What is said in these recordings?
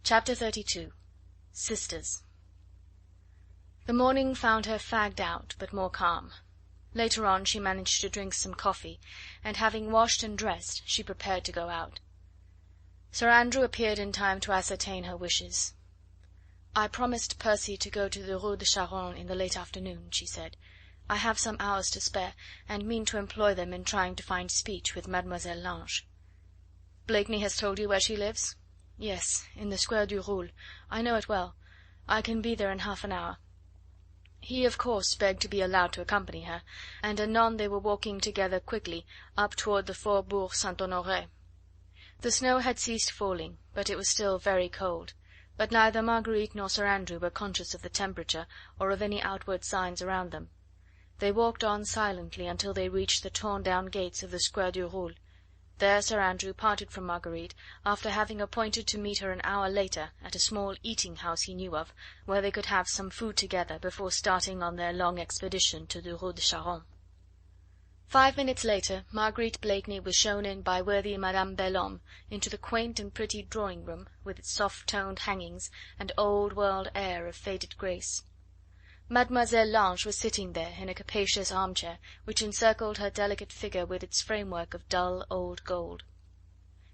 Chapter 32. Sisters. The morning found her fagged out, but more calm. Later on she managed to drink some coffee, and having washed and dressed, she prepared to go out. Sir Andrew appeared in time to ascertain her wishes. "I promised Percy to go to the Rue de Charonne in the late afternoon," she said. "I have some hours to spare, and mean to employ them in trying to find speech with Mademoiselle Lange." "Blakeney has told you where she lives?" "Yes, in the Square du Roule. I know it well. I can be there in half an hour." He, of course, begged to be allowed to accompany her, and anon they were walking together quickly up toward the Faubourg St. Honore. The snow had ceased falling, but it was still very cold, but neither Marguerite nor Sir Andrew were conscious of the temperature or of any outward signs around them. They walked on silently until they reached the torn down gates of the Square du Roule. There Sir Andrew parted from Marguerite, after having appointed to meet her an hour later at a small eating house he knew of, where they could have some food together before starting on their long expedition to the Rue de Charonne. 5 minutes later Marguerite Blakeney was shown in by worthy Madame Belhomme into the quaint and pretty drawing room, with its soft toned hangings and old world air of faded grace. Mademoiselle Lange was sitting there in a capacious armchair, which encircled her delicate figure with its framework of dull old gold.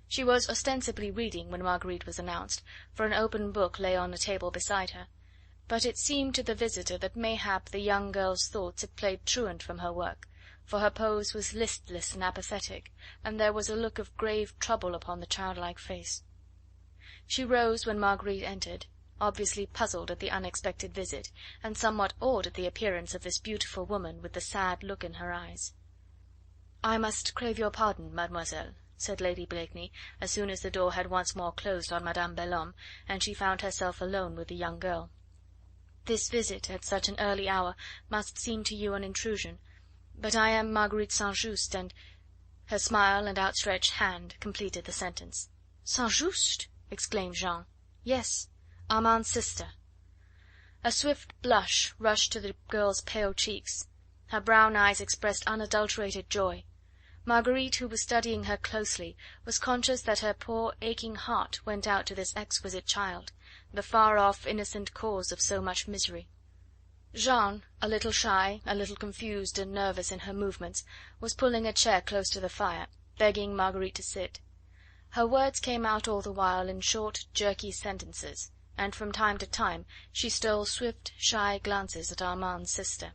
She was ostensibly reading when Marguerite was announced, for an open book lay on a table beside her, but it seemed to the visitor that mayhap the young girl's thoughts had played truant from her work, for her pose was listless and apathetic, and there was a look of grave trouble upon the childlike face. She rose when Marguerite entered, obviously puzzled at the unexpected visit, and somewhat awed at the appearance of this beautiful woman with the sad look in her eyes. "I must crave your pardon, mademoiselle," said Lady Blakeney, as soon as the door had once more closed on Madame Belhomme, and she found herself alone with the young girl. "This visit at such an early hour must seem to you an intrusion, but I am Marguerite St. Just, and..." Her smile and outstretched hand completed the sentence. "St. Just!" exclaimed Jeanne. "Yes, Armand's sister." A swift blush rushed to the girl's pale cheeks. Her brown eyes expressed unadulterated joy. Marguerite, who was studying her closely, was conscious that her poor aching heart went out to this exquisite child, the far off innocent cause of so much misery. Jeanne, a little shy, a little confused and nervous in her movements, was pulling a chair close to the fire, begging Marguerite to sit. Her words came out all the while in short, jerky sentences, and from time to time she stole swift, shy glances at Armand's sister.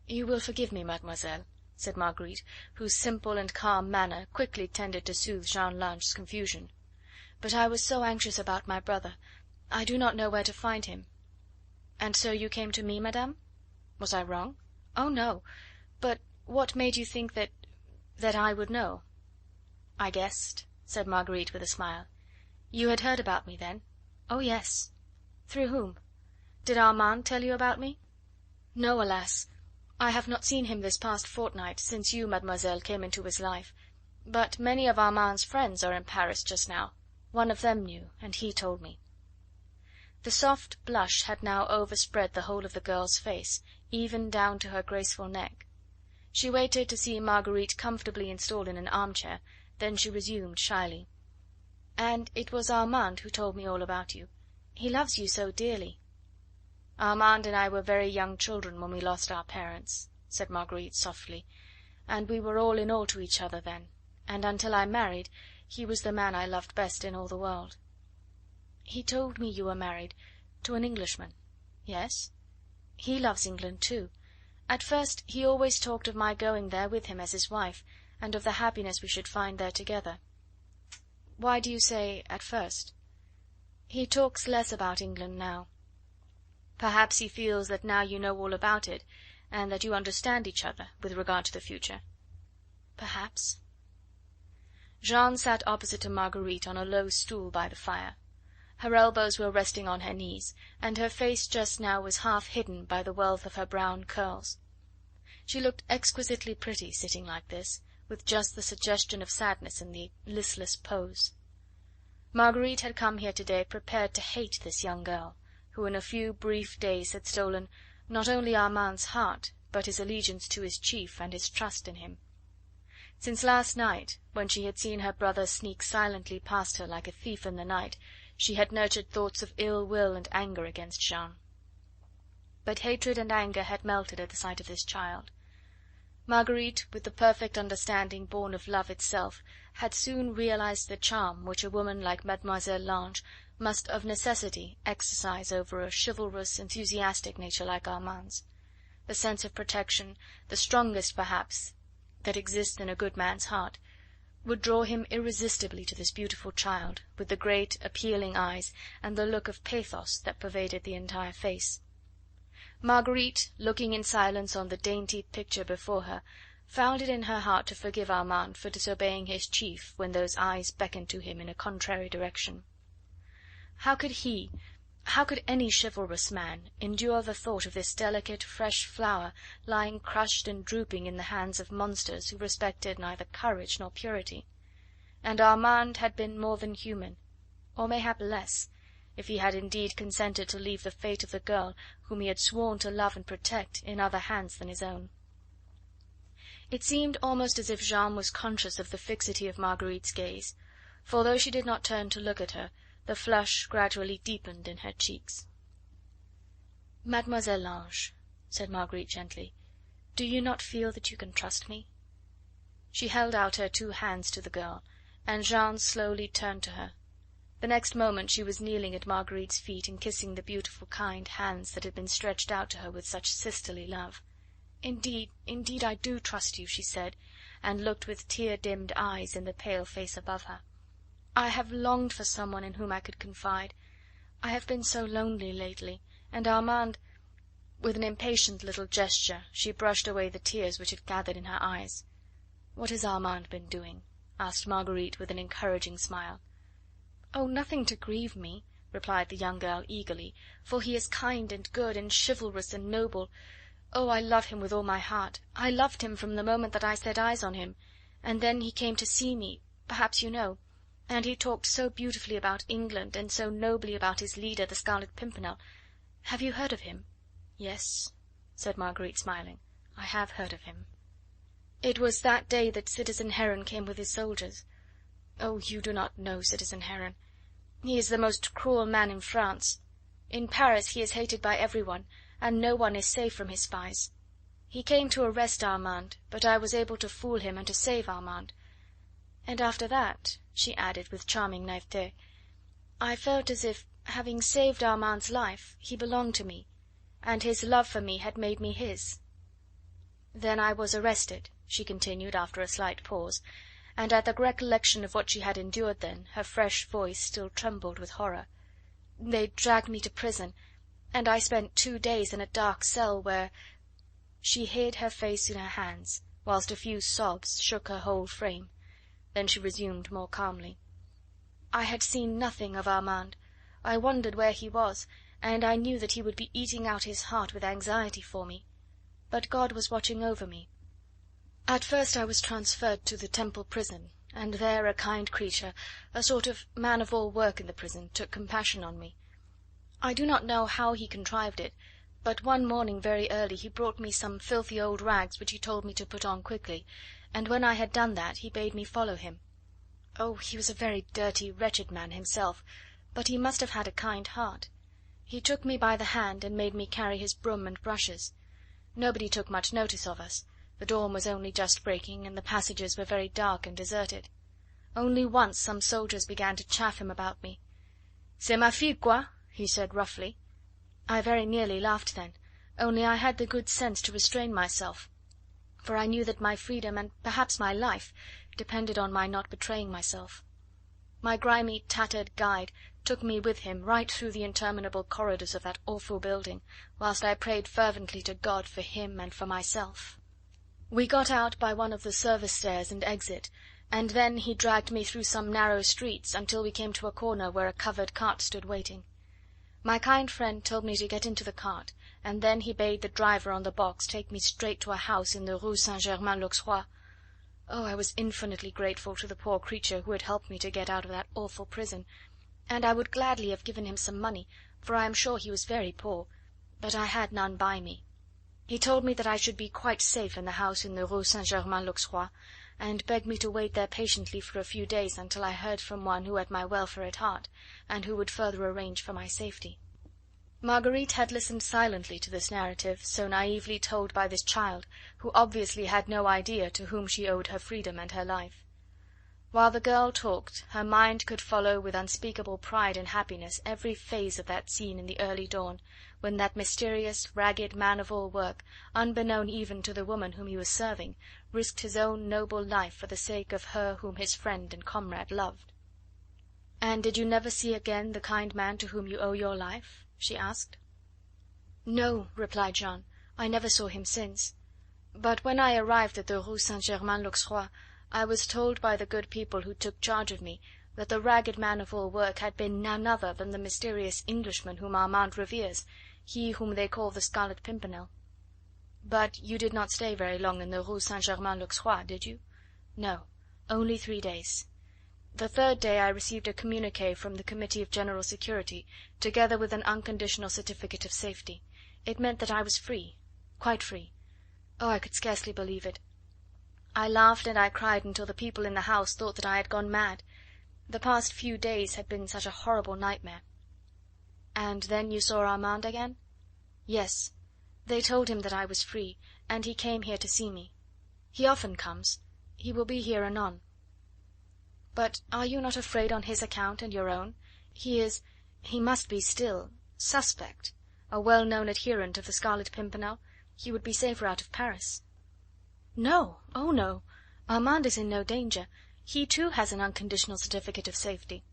"You will forgive me, mademoiselle," said Marguerite, whose simple and calm manner quickly tended to soothe Jeanne Lange's confusion. "But I was so anxious about my brother. I do not know where to find him." "And so you came to me, madame? Was I wrong?" "Oh, no. But what made you think that I would know?" "I guessed," said Marguerite with a smile. "You had heard about me, then?" "Oh, yes." "Through whom? Did Armand tell you about me?" "No, alas! I have not seen him this past fortnight, since you, mademoiselle, came into his life. But many of Armand's friends are in Paris just now. One of them knew, and he told me." The soft blush had now overspread the whole of the girl's face, even down to her graceful neck. She waited to see Marguerite comfortably installed in an armchair, then she resumed shyly: "And it was Armand who told me all about you. He loves you so dearly." "Armand and I were very young children when we lost our parents," said Marguerite softly, "and we were all in all to each other then, and until I married he was the man I loved best in all the world." "He told me you were married to an Englishman." "Yes." "He loves England too. At first he always talked of my going there with him as his wife, and of the happiness we should find there together." "Why do you say 'at first'?" "He talks less about England now. Perhaps he feels that now you know all about it, and that you understand each other with regard to the future." "Perhaps." Jeanne sat opposite to Marguerite on a low stool by the fire. Her elbows were resting on her knees, and her face just now was half hidden by the wealth of her brown curls. She looked exquisitely pretty sitting like this, with just the suggestion of sadness in the listless pose. Marguerite had come here today prepared to hate this young girl, who in a few brief days had stolen not only Armand's heart, but his allegiance to his chief and his trust in him. Since last night, when she had seen her brother sneak silently past her like a thief in the night, she had nurtured thoughts of ill will and anger against Jeanne. But hatred and anger had melted at the sight of this child. Marguerite, with the perfect understanding born of love itself, had soon realized the charm which a woman like Mademoiselle Lange must of necessity exercise over a chivalrous, enthusiastic nature like Armand's. The sense of protection, the strongest perhaps that exists in a good man's heart, would draw him irresistibly to this beautiful child, with the great, appealing eyes and the look of pathos that pervaded the entire face. Marguerite, looking in silence on the dainty picture before her, found it in her heart to forgive Armand for disobeying his chief when those eyes beckoned to him in a contrary direction. How could any chivalrous man endure the thought of this delicate, fresh flower lying crushed and drooping in the hands of monsters who respected neither courage nor purity? And Armand had been more than human, or mayhap less, if he had indeed consented to leave the fate of the girl whom he had sworn to love and protect in other hands than his own. It seemed almost as if Jeanne was conscious of the fixity of Marguerite's gaze, for though she did not turn to look at her, the flush gradually deepened in her cheeks. "Mademoiselle Lange," said Marguerite gently, "do you not feel that you can trust me?" She held out her two hands to the girl, and Jeanne slowly turned to her. The next moment she was kneeling at Marguerite's feet and kissing the beautiful, kind hands that had been stretched out to her with such sisterly love. "Indeed, indeed, I do trust you," she said, and looked with tear-dimmed eyes in the pale face above her. "I have longed for someone in whom I could confide. I have been so lonely lately, and Armand..." With an impatient little gesture she brushed away the tears which had gathered in her eyes. "What has Armand been doing?" asked Marguerite with an encouraging smile. "Oh, nothing to grieve me," replied the young girl eagerly, "for he is kind and good and chivalrous and noble. Oh, I love him with all my heart. I loved him from the moment that I set eyes on him, and then he came to see me, perhaps you know, and he talked so beautifully about England, and so nobly about his leader, the Scarlet Pimpernel. Have you heard of him?" "Yes," said Marguerite, smiling, "I have heard of him." "It was that day that Citizen Heron came with his soldiers. Oh, you do not know Citizen Heron. He is the most cruel man in France. In Paris he is hated by everyone, and no one is safe from his spies. He came to arrest Armand, but I was able to fool him and to save Armand. And after that," she added with charming naivete, "I felt as if, having saved Armand's life, he belonged to me, and his love for me had made me his. Then I was arrested," she continued after a slight pause, and at the recollection of what she had endured then, her fresh voice still trembled with horror. "They dragged me to prison, and I spent 2 days in a dark cell where..." She hid her face in her hands, whilst a few sobs shook her whole frame. Then she resumed more calmly. "I had seen nothing of Armand. I wondered where he was, and I knew that he would be eating out his heart with anxiety for me. But God was watching over me. At first I was transferred to the Temple prison, and there a kind creature, a sort of man of all work in the prison, took compassion on me. I do not know how he contrived it, but one morning very early he brought me some filthy old rags which he told me to put on quickly, and when I had done that he bade me follow him. Oh, he was a very dirty, wretched man himself, but he must have had a kind heart. He took me by the hand and made me carry his broom and brushes. Nobody took much notice of us. The dawn was only just breaking, and the passages were very dark and deserted. Only once some soldiers began to chaff him about me. "C'est ma fille, quoi?" he said roughly. I very nearly laughed then, only I had the good sense to restrain myself, for I knew that my freedom, and perhaps my life, depended on my not betraying myself. My grimy, tattered guide took me with him right through the interminable corridors of that awful building, whilst I prayed fervently to God for him and for myself. We got out by one of the service stairs and exit, and then he dragged me through some narrow streets until we came to a corner where a covered cart stood waiting. My kind friend told me to get into the cart, and then he bade the driver on the box take me straight to a house in the Rue Saint-Germain-l'Auxerrois. Oh, I was infinitely grateful to the poor creature who had helped me to get out of that awful prison, and I would gladly have given him some money, for I am sure he was very poor, but I had none by me. He told me that I should be quite safe in the house in the Rue Saint-Germain-l'Auxerrois, and begged me to wait there patiently for a few days until I heard from one who had my welfare at heart, and who would further arrange for my safety." Marguerite had listened silently to this narrative, so naively told by this child, who obviously had no idea to whom she owed her freedom and her life. While the girl talked, her mind could follow with unspeakable pride and happiness every phase of that scene in the early dawn, when that mysterious, ragged man of all work, unbeknown even to the woman whom he was serving, risked his own noble life for the sake of her whom his friend and comrade loved. "And did you never see again the kind man to whom you owe your life?" she asked. "No," replied Jeanne, "I never saw him since. But when I arrived at the Rue St. Germain l'Auxerrois, I was told by the good people who took charge of me that the ragged man of all work had been none other than the mysterious Englishman whom Armand reveres, he whom they call the Scarlet Pimpernel." "But you did not stay very long in the Rue St. Germain l'Auxerrois, did you?" "No, only 3 days. The 3rd day I received a communique from the Committee of General Security, together with an unconditional certificate of safety. It meant that I was free, quite free. Oh, I could scarcely believe it. I laughed and I cried until the people in the house thought that I had gone mad. The past few days had been such a horrible nightmare." "And then you saw Armand again?" "Yes. They told him that I was free, and he came here to see me. He often comes. He will be here anon." "But are you not afraid on his account and your own? He must be still suspect, a well known adherent of the Scarlet Pimpernel. He would be safer out of Paris." "No, oh no! Armand is in no danger. He too has an unconditional certificate of safety."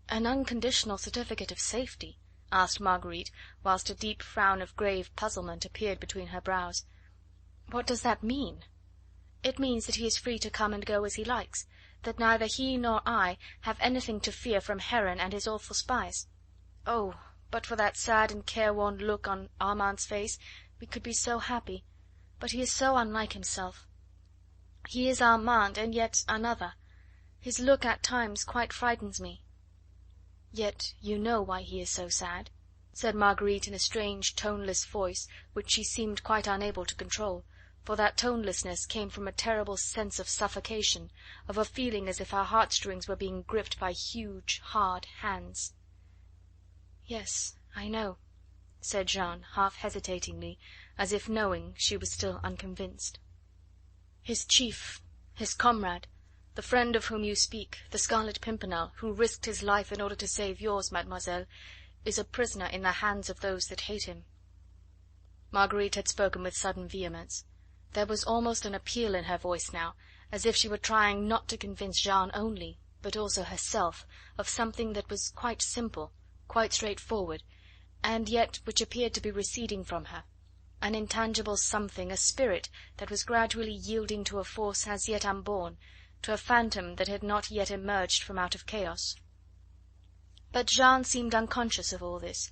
"An unconditional certificate of safety?" asked Marguerite, whilst a deep frown of grave puzzlement appeared between her brows. "What does that mean?" "It means that he is free to come and go as he likes, that neither he nor I have anything to fear from Heron and his awful spies. Oh, but for that sad and careworn look on Armand's face, we could be so happy. But he is so unlike himself. He is Armand, and yet another. His look at times quite frightens me." "Yet you know why he is so sad?" said Marguerite in a strange, toneless voice, which she seemed quite unable to control, for that tonelessness came from a terrible sense of suffocation, of a feeling as if her heartstrings were being gripped by huge, hard hands. "Yes, I know," said Jeanne, half hesitatingly, as if knowing she was still unconvinced. "His chief, his comrade, the friend of whom you speak, the Scarlet Pimpernel, who risked his life in order to save yours, mademoiselle, is a prisoner in the hands of those that hate him." Marguerite had spoken with sudden vehemence. There was almost an appeal in her voice now, as if she were trying not to convince Jeanne only, but also herself, of something that was quite simple, quite straightforward, and yet which appeared to be receding from her, an intangible something, a spirit that was gradually yielding to a force as yet unborn, to a phantom that had not yet emerged from out of chaos. But Jeanne seemed unconscious of all this.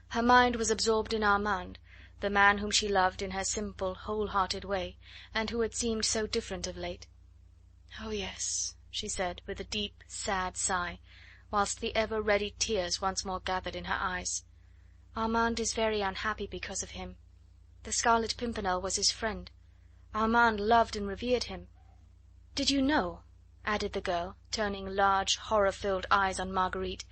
Her mind was absorbed in Armand, the man whom she loved in her simple, whole-hearted way, and who had seemed so different of late. "Oh yes," she said, with a deep, sad sigh, whilst the ever ready tears once more gathered in her eyes. "Armand is very unhappy because of him. The Scarlet Pimpernel was his friend. Armand loved and revered him. Did you know," added the girl, turning large, horror-filled eyes on Marguerite,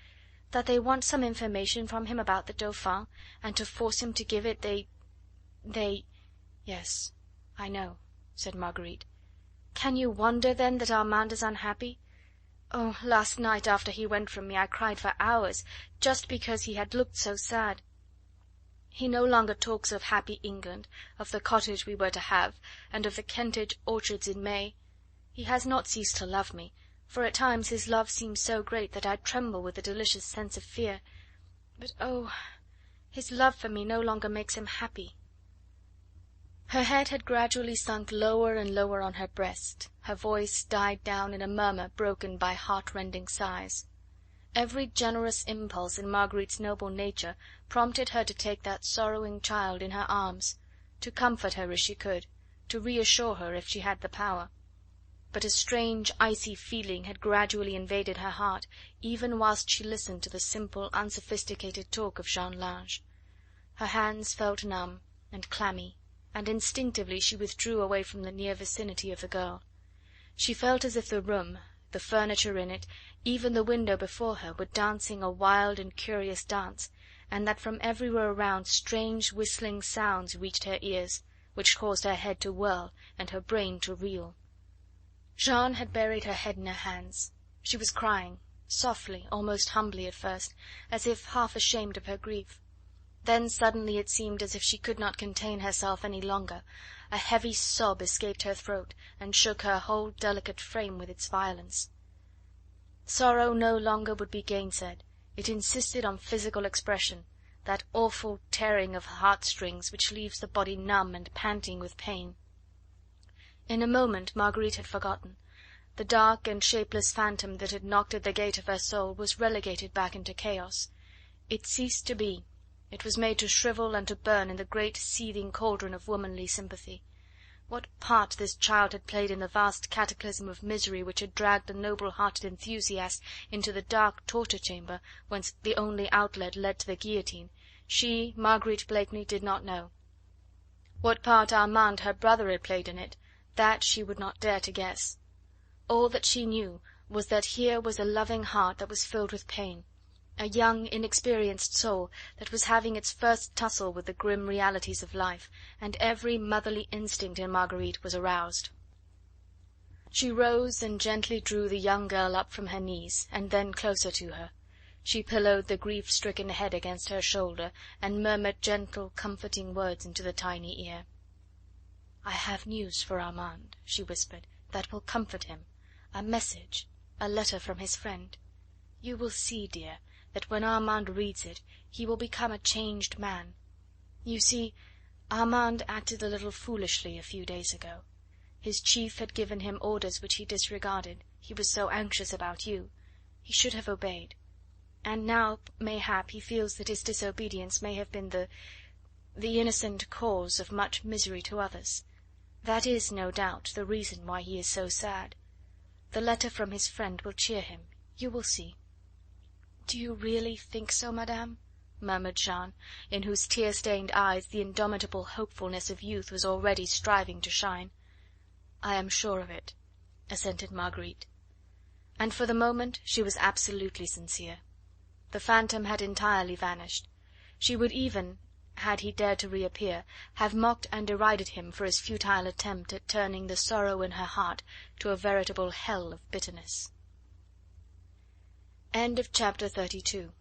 "that they want some information from him about the Dauphin, and to force him to give it they... "Yes, I know," said Marguerite. "Can you wonder, then, that Armand is unhappy? Oh, last night after he went from me I cried for hours, just because he had looked so sad. He no longer talks of happy England, of the cottage we were to have, and of the Kentish orchards in May. He has not ceased to love me, for at times his love seems so great that I tremble with a delicious sense of fear. But oh, his love for me no longer makes him happy." Her head had gradually sunk lower and lower on her breast, her voice died down in a murmur broken by heart-rending sighs. Every generous impulse in Marguerite's noble nature prompted her to take that sorrowing child in her arms, to comfort her as she could, to reassure her if she had the power. But a strange, icy feeling had gradually invaded her heart, even whilst she listened to the simple, unsophisticated talk of Jeanne Lange. Her hands felt numb and clammy, and instinctively she withdrew away from the near vicinity of the girl. She felt as if the room, the furniture in it, even the window before her, were dancing a wild and curious dance, and that from everywhere around strange whistling sounds reached her ears, which caused her head to whirl and her brain to reel. Jeanne had buried her head in her hands. She was crying, softly, almost humbly at first, as if half ashamed of her grief. Then suddenly it seemed as if she could not contain herself any longer. A heavy sob escaped her throat, and shook her whole delicate frame with its violence. Sorrow no longer would be gainsaid. It insisted on physical expression, that awful tearing of heartstrings which leaves the body numb and panting with pain. In a moment Marguerite had forgotten. The dark and shapeless phantom that had knocked at the gate of her soul was relegated back into chaos. It ceased to be. It was made to shrivel and to burn in the great seething cauldron of womanly sympathy. What part this child had played in the vast cataclysm of misery which had dragged the noble-hearted enthusiast into the dark torture chamber, whence the only outlet led to the guillotine, she, Marguerite Blakeney, did not know. What part Armand, her brother, had played in it, that she would not dare to guess. All that she knew was that here was a loving heart that was filled with pain, a young, inexperienced soul that was having its first tussle with the grim realities of life, and every motherly instinct in Marguerite was aroused. She rose and gently drew the young girl up from her knees, and then closer to her. She pillowed the grief-stricken head against her shoulder, and murmured gentle, comforting words into the tiny ear. "I have news for Armand," she whispered, "that will comfort him. A message, a letter from his friend. You will see, dear, that when Armand reads it he will become a changed man. You see, Armand acted a little foolishly a few days ago. His chief had given him orders which he disregarded, he was so anxious about you. He should have obeyed. And now, mayhap, he feels that his disobedience may have been the innocent cause of much misery to others. That is, no doubt, the reason why he is so sad. The letter from his friend will cheer him. You will see." "Do you really think so, madame?" murmured Jeanne, in whose tear-stained eyes the indomitable hopefulness of youth was already striving to shine. "I am sure of it," assented Marguerite. And for the moment she was absolutely sincere. The phantom had entirely vanished. She would even, had he dared to reappear, have mocked and derided him for his futile attempt at turning the sorrow in her heart to a veritable hell of bitterness. Chapter 32